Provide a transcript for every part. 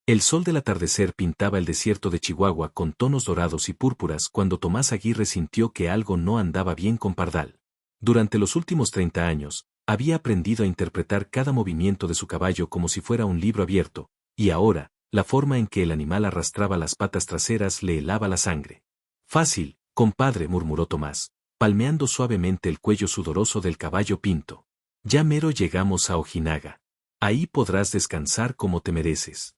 El sol del atardecer pintaba el desierto de Chihuahua con tonos dorados y púrpuras cuando Tomás Aguirre sintió que algo no andaba bien con Pardal. Durante los últimos 30 años, había aprendido a interpretar cada movimiento de su caballo como si fuera un libro abierto, y ahora, la forma en que el animal arrastraba las patas traseras le helaba la sangre. Fácil, compadre, murmuró Tomás, palmeando suavemente el cuello sudoroso del caballo pinto. Ya mero llegamos a Ojinaga. Ahí podrás descansar como te mereces.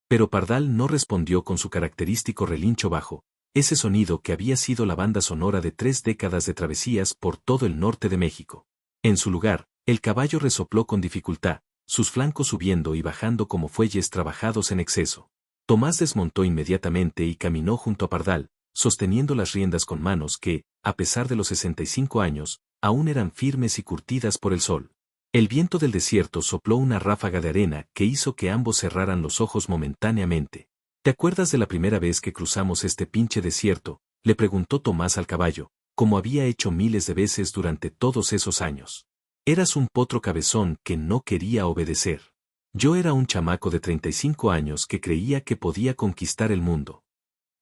Pero Pardal no respondió con su característico relincho bajo, ese sonido que había sido la banda sonora de 3 décadas de travesías por todo el norte de México. En su lugar, el caballo resopló con dificultad, sus flancos subiendo y bajando como fuelles trabajados en exceso. Tomás desmontó inmediatamente y caminó junto a Pardal, sosteniendo las riendas con manos que, a pesar de los 65 años, aún eran firmes y curtidas por el sol. El viento del desierto sopló una ráfaga de arena que hizo que ambos cerraran los ojos momentáneamente. ¿Te acuerdas de la primera vez que cruzamos este pinche desierto?, le preguntó Tomás al caballo, como había hecho miles de veces durante todos esos años. Eras un potro cabezón que no quería obedecer. Yo era un chamaco de 35 años que creía que podía conquistar el mundo.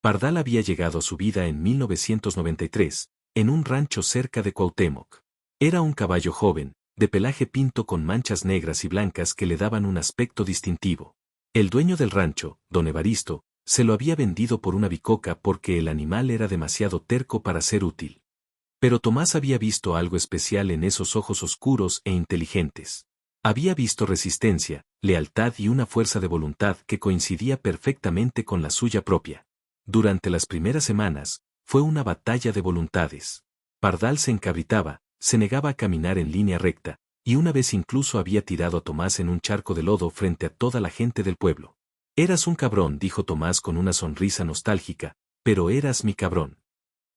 Pardal había llegado a su vida en 1993, en un rancho cerca de Cuauhtémoc. Era un caballo joven, de pelaje pinto con manchas negras y blancas que le daban un aspecto distintivo. El dueño del rancho, don Evaristo, se lo había vendido por una bicoca porque el animal era demasiado terco para ser útil. Pero Tomás había visto algo especial en esos ojos oscuros e inteligentes. Había visto resistencia, lealtad y una fuerza de voluntad que coincidía perfectamente con la suya propia. Durante las primeras semanas, fue una batalla de voluntades. Pardal se encabritaba, se negaba a caminar en línea recta, y una vez incluso había tirado a Tomás en un charco de lodo frente a toda la gente del pueblo. Eras un cabrón, dijo Tomás con una sonrisa nostálgica, pero eras mi cabrón.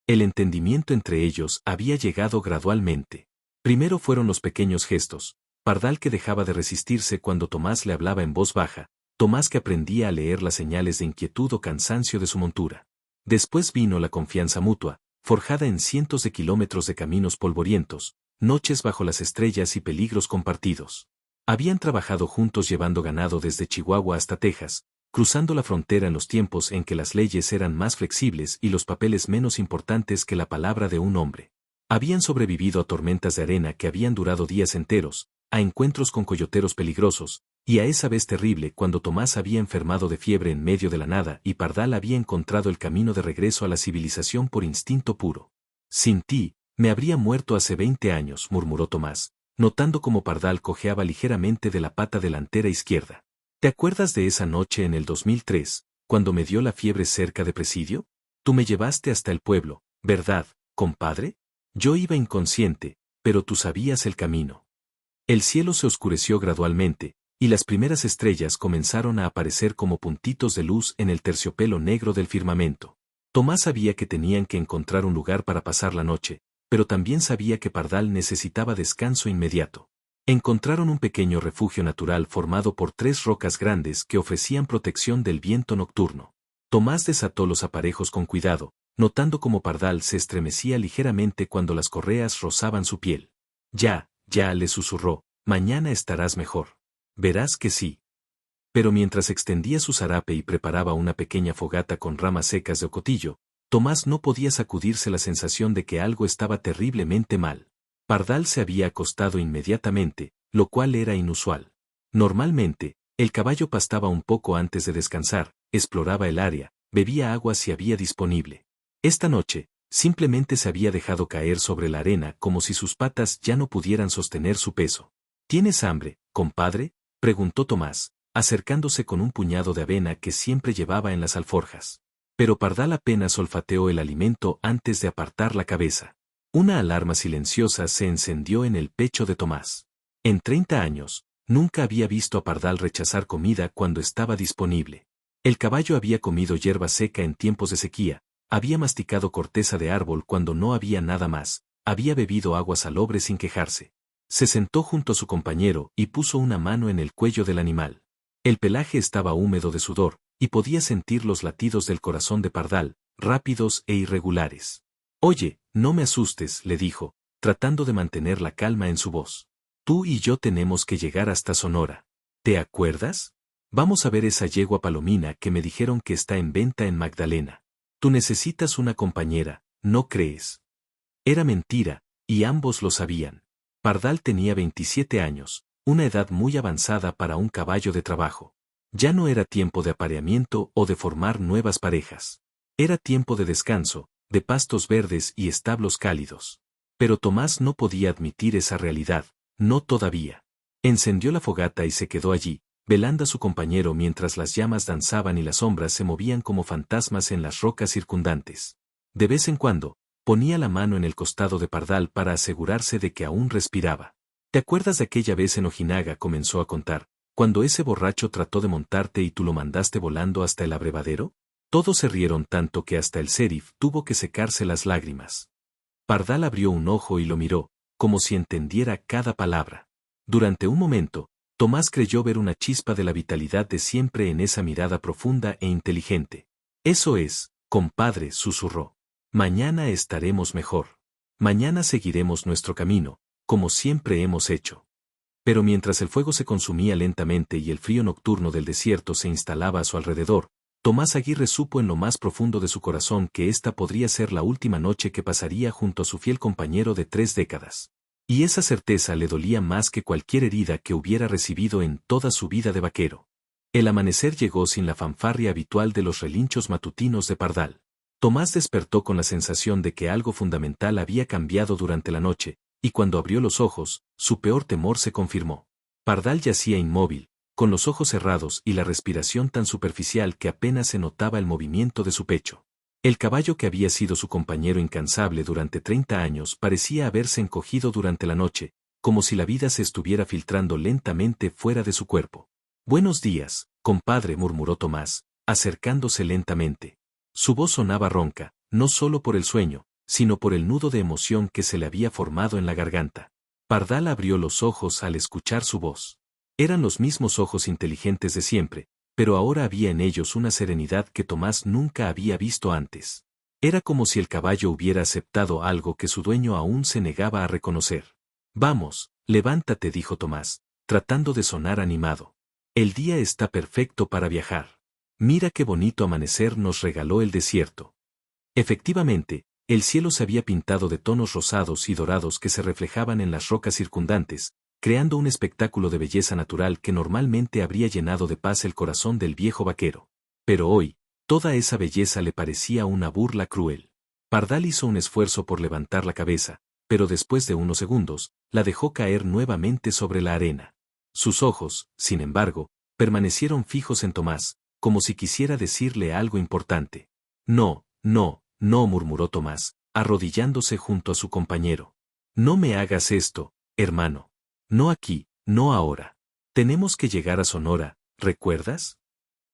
El entendimiento entre ellos había llegado gradualmente. Primero fueron los pequeños gestos, Pardal que dejaba de resistirse cuando Tomás le hablaba en voz baja, Tomás que aprendía a leer las señales de inquietud o cansancio de su montura. Después vino la confianza mutua, forjada en cientos de kilómetros de caminos polvorientos, noches bajo las estrellas y peligros compartidos. Habían trabajado juntos llevando ganado desde Chihuahua hasta Texas, cruzando la frontera en los tiempos en que las leyes eran más flexibles y los papeles menos importantes que la palabra de un hombre. Habían sobrevivido a tormentas de arena que habían durado días enteros, a encuentros con coyoteros peligrosos, y a esa vez terrible cuando Tomás había enfermado de fiebre en medio de la nada y Pardal había encontrado el camino de regreso a la civilización por instinto puro. Sin ti, me habría muerto hace 20 años, murmuró Tomás, notando cómo Pardal cojeaba ligeramente de la pata delantera izquierda. ¿Te acuerdas de esa noche en el 2003, cuando me dio la fiebre cerca de Presidio? Tú me llevaste hasta el pueblo, ¿verdad, compadre? Yo iba inconsciente, pero tú sabías el camino. El cielo se oscureció gradualmente, y las primeras estrellas comenzaron a aparecer como puntitos de luz en el terciopelo negro del firmamento. Tomás sabía que tenían que encontrar un lugar para pasar la noche, pero también sabía que Pardal necesitaba descanso inmediato. Encontraron un pequeño refugio natural formado por 3 rocas grandes que ofrecían protección del viento nocturno. Tomás desató los aparejos con cuidado, notando cómo Pardal se estremecía ligeramente cuando las correas rozaban su piel. Ya, le susurró, mañana estarás mejor. Verás que sí. Pero mientras extendía su zarape y preparaba una pequeña fogata con ramas secas de ocotillo, Tomás no podía sacudirse la sensación de que algo estaba terriblemente mal. Pardal se había acostado inmediatamente, lo cual era inusual. Normalmente, el caballo pastaba un poco antes de descansar, exploraba el área, bebía agua si había disponible. Esta noche, simplemente se había dejado caer sobre la arena como si sus patas ya no pudieran sostener su peso. ¿Tienes hambre, compadre?, preguntó Tomás, acercándose con un puñado de avena que siempre llevaba en las alforjas. Pero Pardal apenas olfateó el alimento antes de apartar la cabeza. Una alarma silenciosa se encendió en el pecho de Tomás. En 30 años, nunca había visto a Pardal rechazar comida cuando estaba disponible. El caballo había comido hierba seca en tiempos de sequía, había masticado corteza de árbol cuando no había nada más, había bebido agua salobre sin quejarse. Se sentó junto a su compañero y puso una mano en el cuello del animal. El pelaje estaba húmedo de sudor, y podía sentir los latidos del corazón de Pardal, rápidos e irregulares. Oye, no me asustes, le dijo, tratando de mantener la calma en su voz. Tú y yo tenemos que llegar hasta Sonora. ¿Te acuerdas? Vamos a ver esa yegua palomina que me dijeron que está en venta en Magdalena. Tú necesitas una compañera, ¿no crees? Era mentira, y ambos lo sabían. Pardal tenía 27 años, una edad muy avanzada para un caballo de trabajo. Ya no era tiempo de apareamiento o de formar nuevas parejas. Era tiempo de descanso, de pastos verdes y establos cálidos. Pero Tomás no podía admitir esa realidad, no todavía. Encendió la fogata y se quedó allí, velando a su compañero mientras las llamas danzaban y las sombras se movían como fantasmas en las rocas circundantes. De vez en cuando, ponía la mano en el costado de Pardal para asegurarse de que aún respiraba. ¿Te acuerdas de aquella vez en Ojinaga? Comenzó a contar, cuando ese borracho trató de montarte y tú lo mandaste volando hasta el abrevadero. Todos se rieron tanto que hasta el sheriff tuvo que secarse las lágrimas. Pardal abrió un ojo y lo miró, como si entendiera cada palabra. Durante un momento, Tomás creyó ver una chispa de la vitalidad de siempre en esa mirada profunda e inteligente. Eso es, compadre, susurró. Mañana estaremos mejor. Mañana seguiremos nuestro camino, como siempre hemos hecho. Pero mientras el fuego se consumía lentamente y el frío nocturno del desierto se instalaba a su alrededor, Tomás Aguirre supo en lo más profundo de su corazón que esta podría ser la última noche que pasaría junto a su fiel compañero de 3 décadas. Y esa certeza le dolía más que cualquier herida que hubiera recibido en toda su vida de vaquero. El amanecer llegó sin la fanfarria habitual de los relinchos matutinos de Pardal. Tomás despertó con la sensación de que algo fundamental había cambiado durante la noche, y cuando abrió los ojos, su peor temor se confirmó. Pardal yacía inmóvil, con los ojos cerrados y la respiración tan superficial que apenas se notaba el movimiento de su pecho. El caballo que había sido su compañero incansable durante 30 años parecía haberse encogido durante la noche, como si la vida se estuviera filtrando lentamente fuera de su cuerpo. «Buenos días, compadre», murmuró Tomás, acercándose lentamente. Su voz sonaba ronca, no solo por el sueño, sino por el nudo de emoción que se le había formado en la garganta. Pardal abrió los ojos al escuchar su voz. Eran los mismos ojos inteligentes de siempre, pero ahora había en ellos una serenidad que Tomás nunca había visto antes. Era como si el caballo hubiera aceptado algo que su dueño aún se negaba a reconocer. «Vamos, levántate», dijo Tomás, tratando de sonar animado. «El día está perfecto para viajar. Mira qué bonito amanecer nos regaló el desierto». Efectivamente, el cielo se había pintado de tonos rosados y dorados que se reflejaban en las rocas circundantes, creando un espectáculo de belleza natural que normalmente habría llenado de paz el corazón del viejo vaquero. Pero hoy, toda esa belleza le parecía una burla cruel. Pardal hizo un esfuerzo por levantar la cabeza, pero después de unos segundos, la dejó caer nuevamente sobre la arena. Sus ojos, sin embargo, permanecieron fijos en Tomás, como si quisiera decirle algo importante. «No, no, no», murmuró Tomás, arrodillándose junto a su compañero. «No me hagas esto, hermano. No aquí, no ahora. Tenemos que llegar a Sonora, ¿recuerdas?».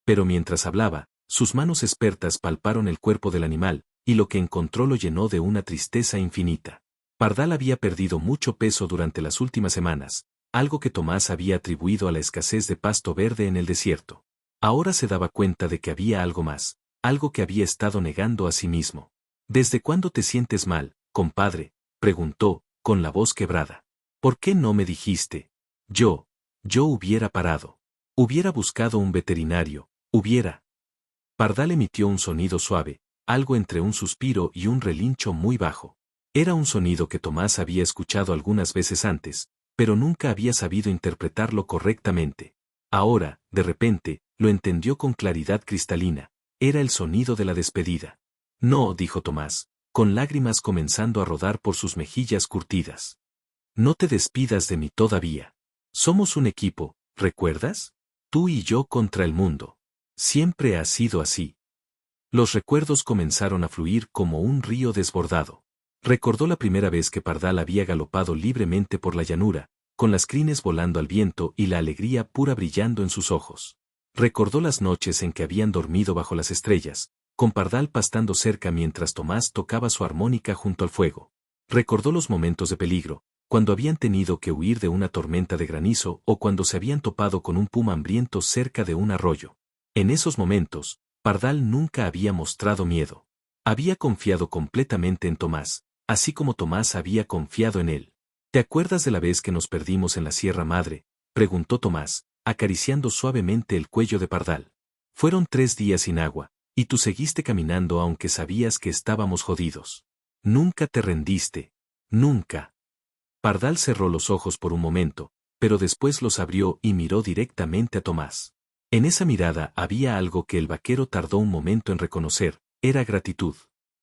Pero mientras hablaba, sus manos expertas palparon el cuerpo del animal, y lo que encontró lo llenó de una tristeza infinita. Pardal había perdido mucho peso durante las últimas semanas, algo que Tomás había atribuido a la escasez de pasto verde en el desierto. Ahora se daba cuenta de que había algo más, algo que había estado negando a sí mismo. «¿Desde cuándo te sientes mal, compadre?», preguntó, con la voz quebrada. «¿Por qué no me dijiste? Yo hubiera parado. Hubiera buscado un veterinario, hubiera». Pardal emitió un sonido suave, algo entre un suspiro y un relincho muy bajo. Era un sonido que Tomás había escuchado algunas veces antes, pero nunca había sabido interpretarlo correctamente. Ahora, de repente, lo entendió con claridad cristalina. Era el sonido de la despedida. «No», dijo Tomás, con lágrimas comenzando a rodar por sus mejillas curtidas. «No te despidas de mí todavía. Somos un equipo, ¿recuerdas? Tú y yo contra el mundo. Siempre ha sido así». Los recuerdos comenzaron a fluir como un río desbordado. Recordó la primera vez que Pardal había galopado libremente por la llanura, con las crines volando al viento y la alegría pura brillando en sus ojos. Recordó las noches en que habían dormido bajo las estrellas, con Pardal pastando cerca mientras Tomás tocaba su armónica junto al fuego. Recordó los momentos de peligro, cuando habían tenido que huir de una tormenta de granizo o cuando se habían topado con un puma hambriento cerca de un arroyo. En esos momentos, Pardal nunca había mostrado miedo. Había confiado completamente en Tomás, así como Tomás había confiado en él. «¿Te acuerdas de la vez que nos perdimos en la Sierra Madre?», preguntó Tomás, acariciando suavemente el cuello de Pardal. Fueron 3 días sin agua, y tú seguiste caminando aunque sabías que estábamos jodidos. Nunca te rendiste. Nunca. Pardal cerró los ojos por un momento, pero después los abrió y miró directamente a Tomás. En esa mirada había algo que el vaquero tardó un momento en reconocer, era gratitud.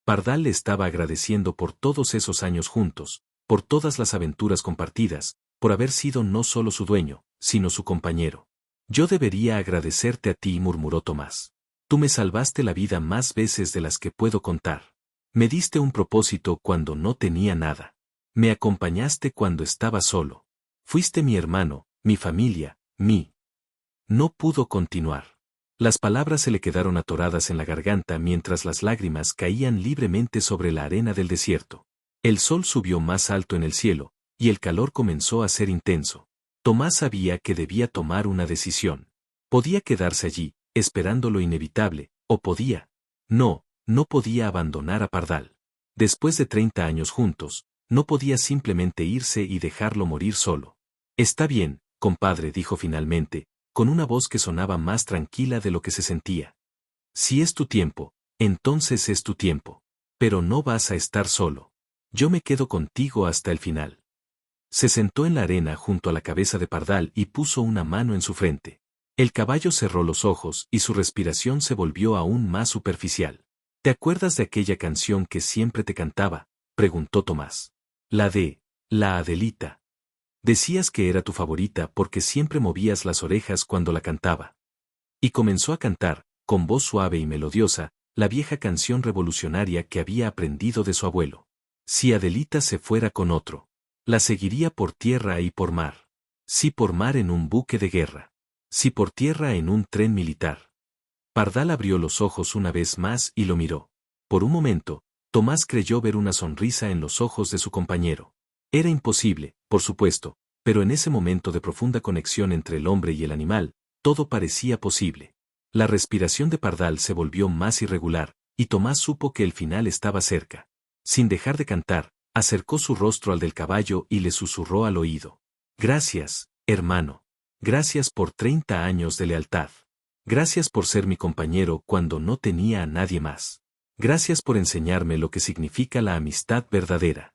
Pardal le estaba agradeciendo por todos esos años juntos, por todas las aventuras compartidas, por haber sido no solo su dueño, sino su compañero. Yo debería agradecerte a ti, murmuró Tomás. Tú me salvaste la vida más veces de las que puedo contar. Me diste un propósito cuando no tenía nada. Me acompañaste cuando estaba solo. Fuiste mi hermano, mi familia, mi... No pudo continuar. Las palabras se le quedaron atoradas en la garganta mientras las lágrimas caían libremente sobre la arena del desierto. El sol subió más alto en el cielo, y el calor comenzó a ser intenso. Tomás sabía que debía tomar una decisión. Podía quedarse allí, esperando lo inevitable, o podía. No podía abandonar a Pardal. Después de 30 años juntos, no podía simplemente irse y dejarlo morir solo. Está bien, compadre, dijo finalmente, con una voz que sonaba más tranquila de lo que se sentía. Si es tu tiempo, entonces es tu tiempo. Pero no vas a estar solo. Yo me quedo contigo hasta el final. Se sentó en la arena junto a la cabeza de Pardal y puso una mano en su frente. El caballo cerró los ojos y su respiración se volvió aún más superficial. ¿Te acuerdas de aquella canción que siempre te cantaba?, preguntó Tomás. La Adelita. Decías que era tu favorita porque siempre movías las orejas cuando la cantaba. Y comenzó a cantar, con voz suave y melodiosa, la vieja canción revolucionaria que había aprendido de su abuelo. Si Adelita se fuera con otro, la seguiría por tierra y por mar. Si por mar en un buque de guerra. Si por tierra en un tren militar. Pardal abrió los ojos una vez más y lo miró. Por un momento, Tomás creyó ver una sonrisa en los ojos de su compañero. Era imposible, por supuesto, pero en ese momento de profunda conexión entre el hombre y el animal, todo parecía posible. La respiración de Pardal se volvió más irregular, y Tomás supo que el final estaba cerca. Sin dejar de cantar, acercó su rostro al del caballo y le susurró al oído. Gracias, hermano. Gracias por 30 años de lealtad. Gracias por ser mi compañero cuando no tenía a nadie más. Gracias por enseñarme lo que significa la amistad verdadera.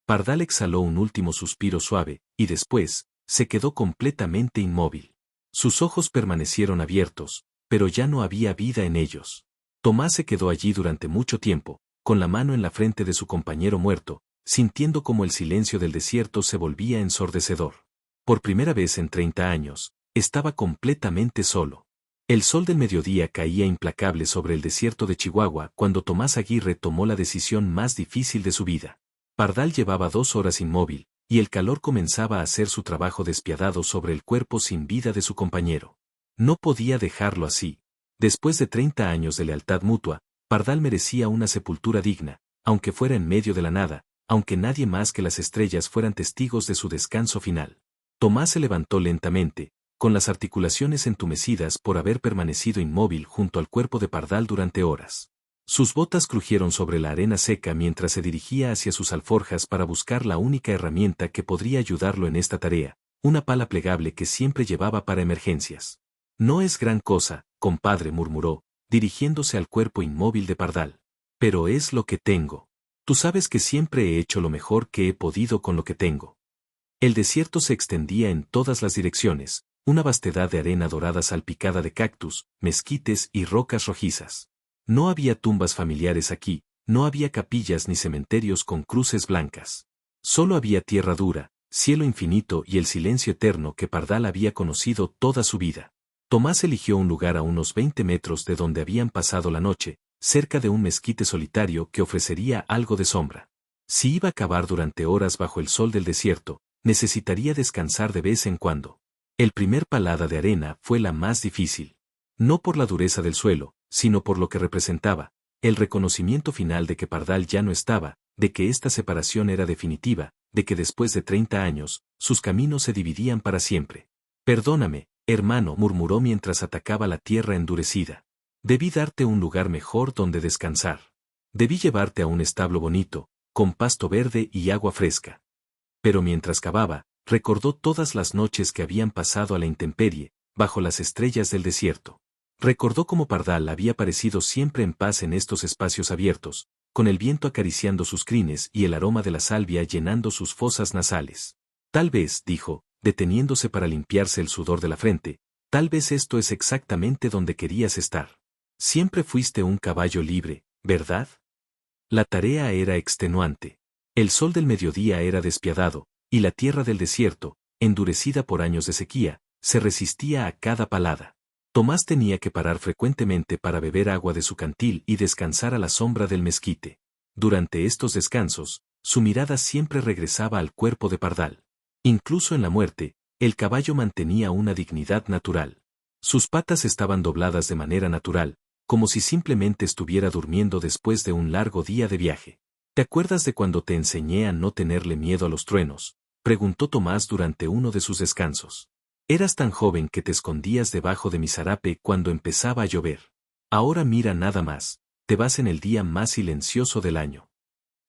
Pardal exhaló un último suspiro suave, y después, se quedó completamente inmóvil. Sus ojos permanecieron abiertos, pero ya no había vida en ellos. Tomás se quedó allí durante mucho tiempo, con la mano en la frente de su compañero muerto, sintiendo como el silencio del desierto se volvía ensordecedor. Por primera vez en 30 años, estaba completamente solo. El sol del mediodía caía implacable sobre el desierto de Chihuahua cuando Tomás Aguirre tomó la decisión más difícil de su vida. Pardal llevaba 2 horas inmóvil, y el calor comenzaba a hacer su trabajo despiadado sobre el cuerpo sin vida de su compañero. No podía dejarlo así. Después de 30 años de lealtad mutua, Pardal merecía una sepultura digna, aunque fuera en medio de la nada, aunque nadie más que las estrellas fueran testigos de su descanso final. Tomás se levantó lentamente, con las articulaciones entumecidas por haber permanecido inmóvil junto al cuerpo de Pardal durante horas. Sus botas crujieron sobre la arena seca mientras se dirigía hacia sus alforjas para buscar la única herramienta que podría ayudarlo en esta tarea, una pala plegable que siempre llevaba para emergencias. No es gran cosa, compadre, murmuró, dirigiéndose al cuerpo inmóvil de Pardal. Pero es lo que tengo. Tú sabes que siempre he hecho lo mejor que he podido con lo que tengo. El desierto se extendía en todas las direcciones, una vastedad de arena dorada salpicada de cactus, mezquites y rocas rojizas. No había tumbas familiares aquí, no había capillas ni cementerios con cruces blancas. Solo había tierra dura, cielo infinito y el silencio eterno que Pardal había conocido toda su vida. Tomás eligió un lugar a unos 20 metros de donde habían pasado la noche, cerca de un mezquite solitario que ofrecería algo de sombra. Si iba a cavar durante horas bajo el sol del desierto, necesitaría descansar de vez en cuando. El primer palada de arena fue la más difícil. No por la dureza del suelo, sino por lo que representaba, el reconocimiento final de que Pardal ya no estaba, de que esta separación era definitiva, de que después de 30 años, sus caminos se dividían para siempre. Perdóname, hermano, murmuró mientras atacaba la tierra endurecida. Debí darte un lugar mejor donde descansar. Debí llevarte a un establo bonito, con pasto verde y agua fresca. Pero mientras cavaba, recordó todas las noches que habían pasado a la intemperie, bajo las estrellas del desierto. Recordó cómo Pardal había parecido siempre en paz en estos espacios abiertos, con el viento acariciando sus crines y el aroma de la salvia llenando sus fosas nasales. Tal vez, dijo, deteniéndose para limpiarse el sudor de la frente, tal vez esto es exactamente donde querías estar. Siempre fuiste un caballo libre, ¿verdad? La tarea era extenuante. El sol del mediodía era despiadado, y la tierra del desierto, endurecida por años de sequía, se resistía a cada palada. Tomás tenía que parar frecuentemente para beber agua de su cantil y descansar a la sombra del mezquite. Durante estos descansos, su mirada siempre regresaba al cuerpo de Pardal. Incluso en la muerte, el caballo mantenía una dignidad natural. Sus patas estaban dobladas de manera natural, como si simplemente estuviera durmiendo después de un largo día de viaje. ¿Te acuerdas de cuando te enseñé a no tenerle miedo a los truenos?, preguntó Tomás durante uno de sus descansos. Eras tan joven que te escondías debajo de mi zarape cuando empezaba a llover. Ahora mira nada más, te vas en el día más silencioso del año.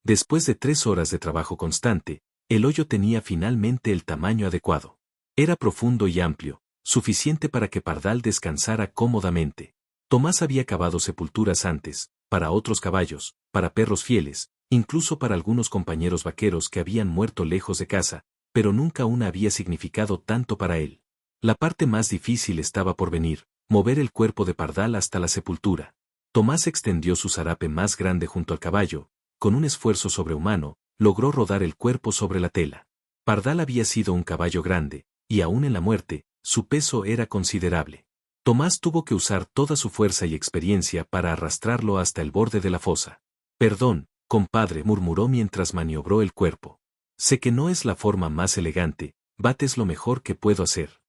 Después de 3 horas de trabajo constante, el hoyo tenía finalmente el tamaño adecuado. Era profundo y amplio, suficiente para que Pardal descansara cómodamente. Tomás había cavado sepulturas antes, para otros caballos, para perros fieles, incluso para algunos compañeros vaqueros que habían muerto lejos de casa, pero nunca una había significado tanto para él. La parte más difícil estaba por venir, mover el cuerpo de Pardal hasta la sepultura. Tomás extendió su zarape más grande junto al caballo, con un esfuerzo sobrehumano, logró rodar el cuerpo sobre la tela. Pardal había sido un caballo grande, y aún en la muerte, su peso era considerable. Tomás tuvo que usar toda su fuerza y experiencia para arrastrarlo hasta el borde de la fosa. Perdón, compadre, murmuró mientras maniobró el cuerpo. Sé que no es la forma más elegante, bates lo mejor que puedo hacer.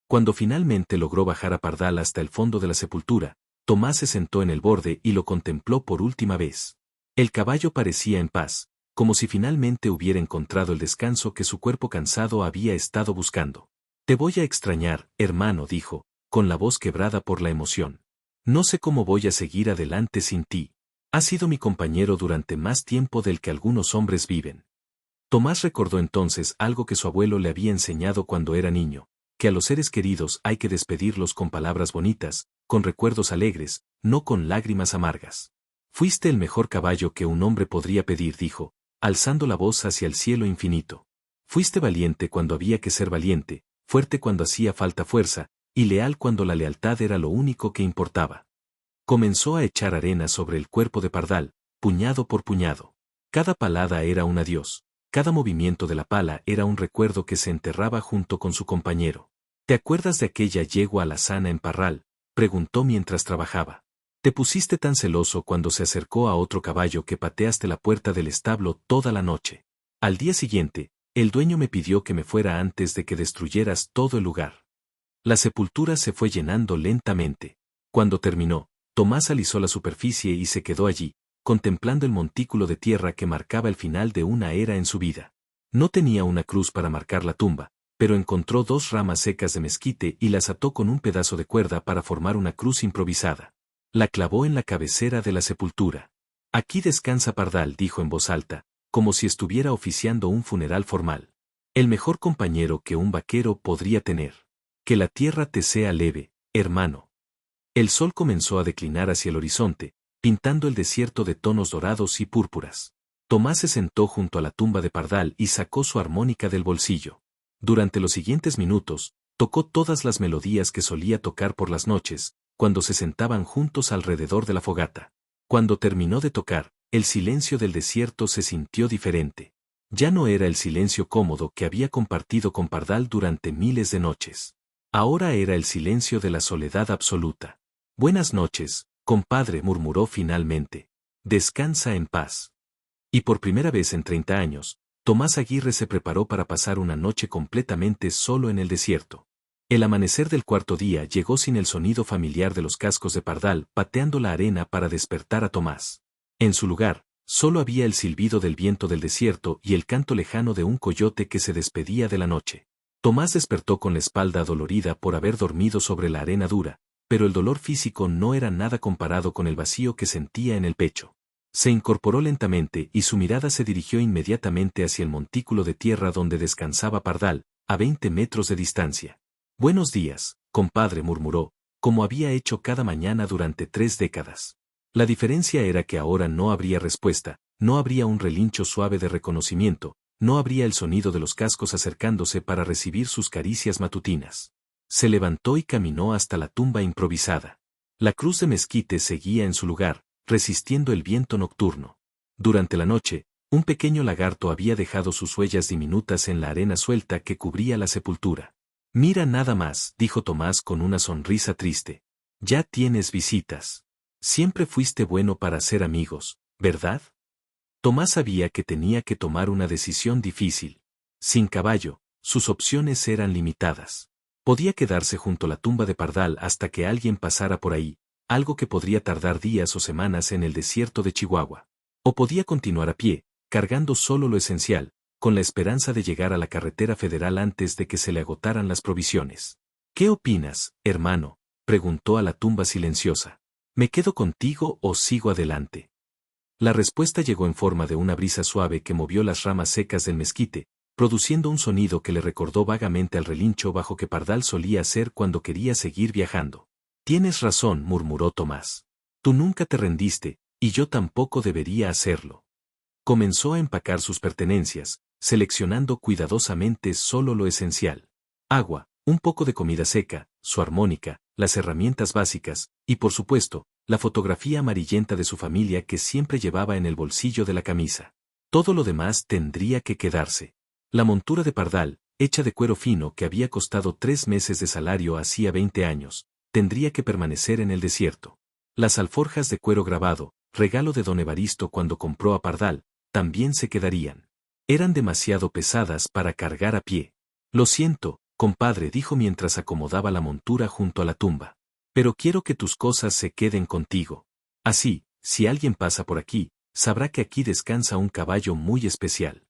Cuando finalmente logró bajar a Pardal hasta el fondo de la sepultura, Tomás se sentó en el borde y lo contempló por última vez. El caballo parecía en paz, como si finalmente hubiera encontrado el descanso que su cuerpo cansado había estado buscando. Te voy a extrañar, hermano, dijo, con la voz quebrada por la emoción. No sé cómo voy a seguir adelante sin ti. Has sido mi compañero durante más tiempo del que algunos hombres viven. Tomás recordó entonces algo que su abuelo le había enseñado cuando era niño, que a los seres queridos hay que despedirlos con palabras bonitas, con recuerdos alegres, no con lágrimas amargas. Fuiste el mejor caballo que un hombre podría pedir, dijo, alzando la voz hacia el cielo infinito. Fuiste valiente cuando había que ser valiente, fuerte cuando hacía falta fuerza, y leal cuando la lealtad era lo único que importaba. Comenzó a echar arena sobre el cuerpo de Pardal, puñado por puñado. Cada palada era un adiós, cada movimiento de la pala era un recuerdo que se enterraba junto con su compañero. ¿Te acuerdas de aquella yegua alazana en Parral?, preguntó mientras trabajaba. Te pusiste tan celoso cuando se acercó a otro caballo que pateaste la puerta del establo toda la noche. Al día siguiente, el dueño me pidió que me fuera antes de que destruyeras todo el lugar. La sepultura se fue llenando lentamente. Cuando terminó, Tomás alisó la superficie y se quedó allí, contemplando el montículo de tierra que marcaba el final de una era en su vida. No tenía una cruz para marcar la tumba, pero encontró 2 ramas secas de mezquite y las ató con un pedazo de cuerda para formar una cruz improvisada. La clavó en la cabecera de la sepultura. Aquí descansa Pardal, dijo en voz alta, como si estuviera oficiando un funeral formal. El mejor compañero que un vaquero podría tener. Que la tierra te sea leve, hermano. El sol comenzó a declinar hacia el horizonte, pintando el desierto de tonos dorados y púrpuras. Tomás se sentó junto a la tumba de Pardal y sacó su armónica del bolsillo. Durante los siguientes minutos, tocó todas las melodías que solía tocar por las noches, cuando se sentaban juntos alrededor de la fogata. Cuando terminó de tocar, el silencio del desierto se sintió diferente. Ya no era el silencio cómodo que había compartido con Pardal durante miles de noches. Ahora era el silencio de la soledad absoluta. Buenas noches, compadre, murmuró finalmente. Descansa en paz. Y por primera vez en 30 años, Tomás Aguirre se preparó para pasar una noche completamente solo en el desierto. El amanecer del 4.º día llegó sin el sonido familiar de los cascos de Pardal pateando la arena para despertar a Tomás. En su lugar, solo había el silbido del viento del desierto y el canto lejano de un coyote que se despedía de la noche. Tomás despertó con la espalda dolorida por haber dormido sobre la arena dura, pero el dolor físico no era nada comparado con el vacío que sentía en el pecho. Se incorporó lentamente y su mirada se dirigió inmediatamente hacia el montículo de tierra donde descansaba Pardal, a 20 metros de distancia. Buenos días, compadre, murmuró, como había hecho cada mañana durante 3 décadas. La diferencia era que ahora no habría respuesta, no habría un relincho suave de reconocimiento, no habría el sonido de los cascos acercándose para recibir sus caricias matutinas. Se levantó y caminó hasta la tumba improvisada. La cruz de mezquite seguía en su lugar, resistiendo el viento nocturno. Durante la noche, un pequeño lagarto había dejado sus huellas diminutas en la arena suelta que cubría la sepultura. Mira nada más, dijo Tomás con una sonrisa triste. Ya tienes visitas. Siempre fuiste bueno para hacer amigos, ¿verdad? Tomás sabía que tenía que tomar una decisión difícil. Sin caballo, sus opciones eran limitadas. Podía quedarse junto a la tumba de Pardal hasta que alguien pasara por ahí, algo que podría tardar días o semanas en el desierto de Chihuahua. O podía continuar a pie, cargando solo lo esencial, con la esperanza de llegar a la carretera federal antes de que se le agotaran las provisiones. ¿Qué opinas, hermano?, preguntó a la tumba silenciosa. ¿Me quedo contigo o sigo adelante? La respuesta llegó en forma de una brisa suave que movió las ramas secas del mezquite, produciendo un sonido que le recordó vagamente al relincho bajo que Pardal solía hacer cuando quería seguir viajando. Tienes razón, murmuró Tomás. Tú nunca te rendiste, y yo tampoco debería hacerlo. Comenzó a empacar sus pertenencias, seleccionando cuidadosamente solo lo esencial. Agua, un poco de comida seca, su armónica, las herramientas básicas, y por supuesto, la fotografía amarillenta de su familia que siempre llevaba en el bolsillo de la camisa. Todo lo demás tendría que quedarse. La montura de Pardal, hecha de cuero fino que había costado 3 meses de salario hacía 20 años, tendría que permanecer en el desierto. Las alforjas de cuero grabado, regalo de don Evaristo cuando compró a Pardal, también se quedarían. Eran demasiado pesadas para cargar a pie. Lo siento, compadre, dijo mientras acomodaba la montura junto a la tumba. Pero quiero que tus cosas se queden contigo. Así, si alguien pasa por aquí, sabrá que aquí descansa un caballo muy especial.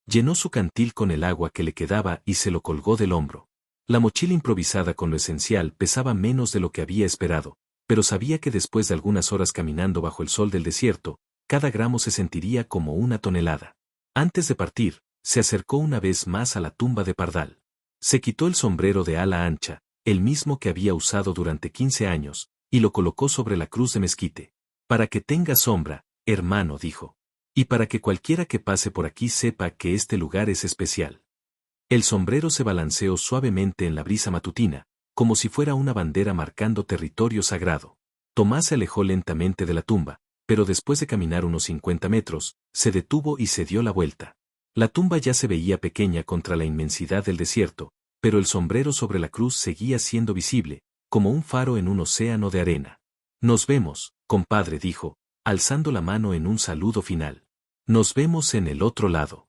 Llenó su cantil con el agua que le quedaba y se lo colgó del hombro. La mochila improvisada con lo esencial pesaba menos de lo que había esperado, pero sabía que después de algunas horas caminando bajo el sol del desierto, cada gramo se sentiría como una tonelada. Antes de partir, se acercó una vez más a la tumba de Pardal. Se quitó el sombrero de ala ancha, el mismo que había usado durante 15 años, y lo colocó sobre la cruz de mezquite. Para que tenga sombra, hermano, dijo. Y para que cualquiera que pase por aquí sepa que este lugar es especial. El sombrero se balanceó suavemente en la brisa matutina, como si fuera una bandera marcando territorio sagrado. Tomás se alejó lentamente de la tumba, pero después de caminar unos 50 metros, se detuvo y se dio la vuelta. La tumba ya se veía pequeña contra la inmensidad del desierto, pero el sombrero sobre la cruz seguía siendo visible, como un faro en un océano de arena. Nos vemos, compadre, dijo, alzando la mano en un saludo final. Nos vemos en el otro lado.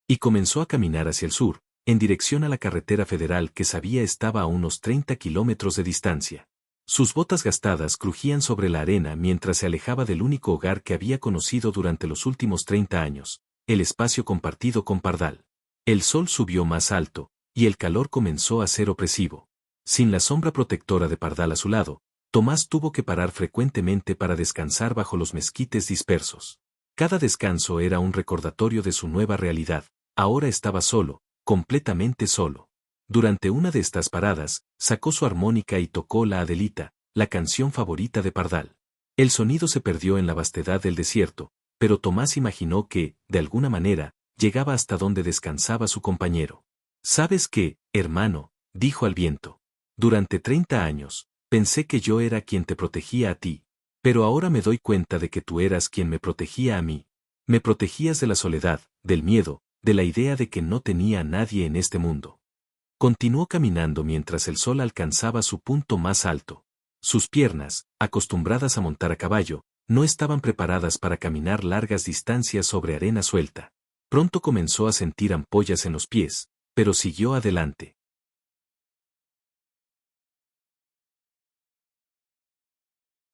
Y comenzó a caminar hacia el sur, en dirección a la carretera federal que sabía estaba a unos 30 kilómetros de distancia. Sus botas gastadas crujían sobre la arena mientras se alejaba del único hogar que había conocido durante los últimos 30 años, el espacio compartido con Pardal. El sol subió más alto, y el calor comenzó a ser opresivo. Sin la sombra protectora de Pardal a su lado, Tomás tuvo que parar frecuentemente para descansar bajo los mezquites dispersos. Cada descanso era un recordatorio de su nueva realidad. Ahora estaba solo, completamente solo. Durante una de estas paradas, sacó su armónica y tocó la Adelita, la canción favorita de Pardal. El sonido se perdió en la vastedad del desierto, pero Tomás imaginó que, de alguna manera, llegaba hasta donde descansaba su compañero. ¿Sabes qué, hermano?, dijo al viento. Durante 30 años, pensé que yo era quien te protegía a ti, pero ahora me doy cuenta de que tú eras quien me protegía a mí. Me protegías de la soledad, del miedo, de la idea de que no tenía a nadie en este mundo. Continuó caminando mientras el sol alcanzaba su punto más alto. Sus piernas, acostumbradas a montar a caballo, no estaban preparadas para caminar largas distancias sobre arena suelta. Pronto comenzó a sentir ampollas en los pies, pero siguió adelante.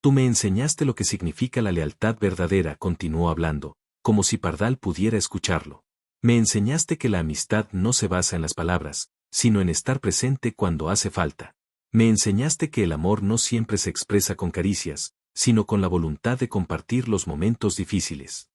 Tú me enseñaste lo que significa la lealtad verdadera, continuó hablando, como si Pardal pudiera escucharlo. Me enseñaste que la amistad no se basa en las palabras, sino en estar presente cuando hace falta. Me enseñaste que el amor no siempre se expresa con caricias, sino con la voluntad de compartir los momentos difíciles.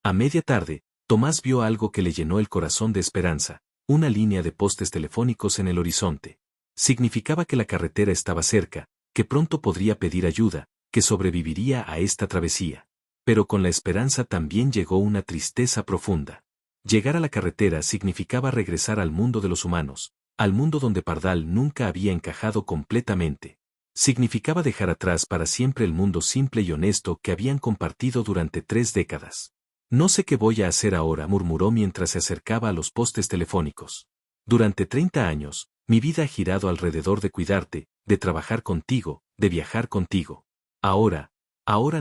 A media tarde, Tomás vio algo que le llenó el corazón de esperanza, una línea de postes telefónicos en el horizonte. Significaba que la carretera estaba cerca, que pronto podría pedir ayuda, que sobreviviría a esta travesía. Pero con la esperanza también llegó una tristeza profunda. Llegar a la carretera significaba regresar al mundo de los humanos, al mundo donde Pardal nunca había encajado completamente. Significaba dejar atrás para siempre el mundo simple y honesto que habían compartido durante 3 décadas. No sé qué voy a hacer ahora, murmuró mientras se acercaba a los postes telefónicos. Durante 30 años, mi vida ha girado alrededor de cuidarte, de trabajar contigo, de viajar contigo. Ahora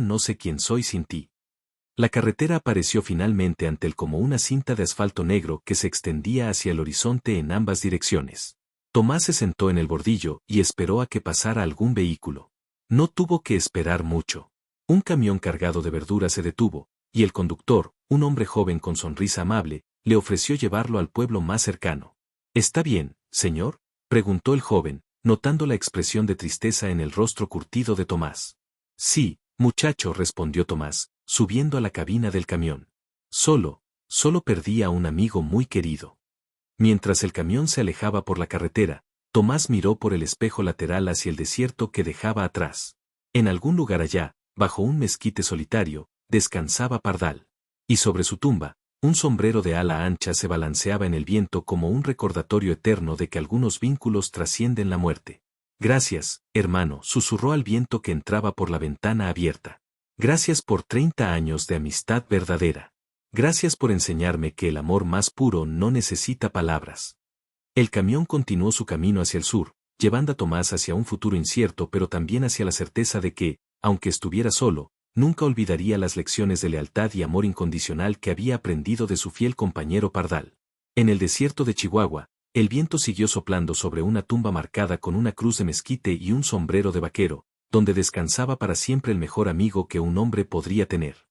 no sé quién soy sin ti. La carretera apareció finalmente ante él como una cinta de asfalto negro que se extendía hacia el horizonte en ambas direcciones. Tomás se sentó en el bordillo y esperó a que pasara algún vehículo. No tuvo que esperar mucho. Un camión cargado de verduras se detuvo, y el conductor, un hombre joven con sonrisa amable, le ofreció llevarlo al pueblo más cercano. ¿Está bien, señor?, preguntó el joven, notando la expresión de tristeza en el rostro curtido de Tomás. Sí, muchacho, respondió Tomás, subiendo a la cabina del camión. Solo perdí a un amigo muy querido. Mientras el camión se alejaba por la carretera, Tomás miró por el espejo lateral hacia el desierto que dejaba atrás. En algún lugar allá, bajo un mezquite solitario, descansaba Pardal. Y sobre su tumba, un sombrero de ala ancha se balanceaba en el viento como un recordatorio eterno de que algunos vínculos trascienden la muerte. Gracias, hermano, susurró al viento que entraba por la ventana abierta. Gracias por 30 años de amistad verdadera. Gracias por enseñarme que el amor más puro no necesita palabras. El camión continuó su camino hacia el sur, llevando a Tomás hacia un futuro incierto pero también hacia la certeza de que, aunque estuviera solo, nunca olvidaría las lecciones de lealtad y amor incondicional que había aprendido de su fiel compañero Pardal. En el desierto de Chihuahua, el viento siguió soplando sobre una tumba marcada con una cruz de mezquite y un sombrero de vaquero, donde descansaba para siempre el mejor amigo que un hombre podría tener.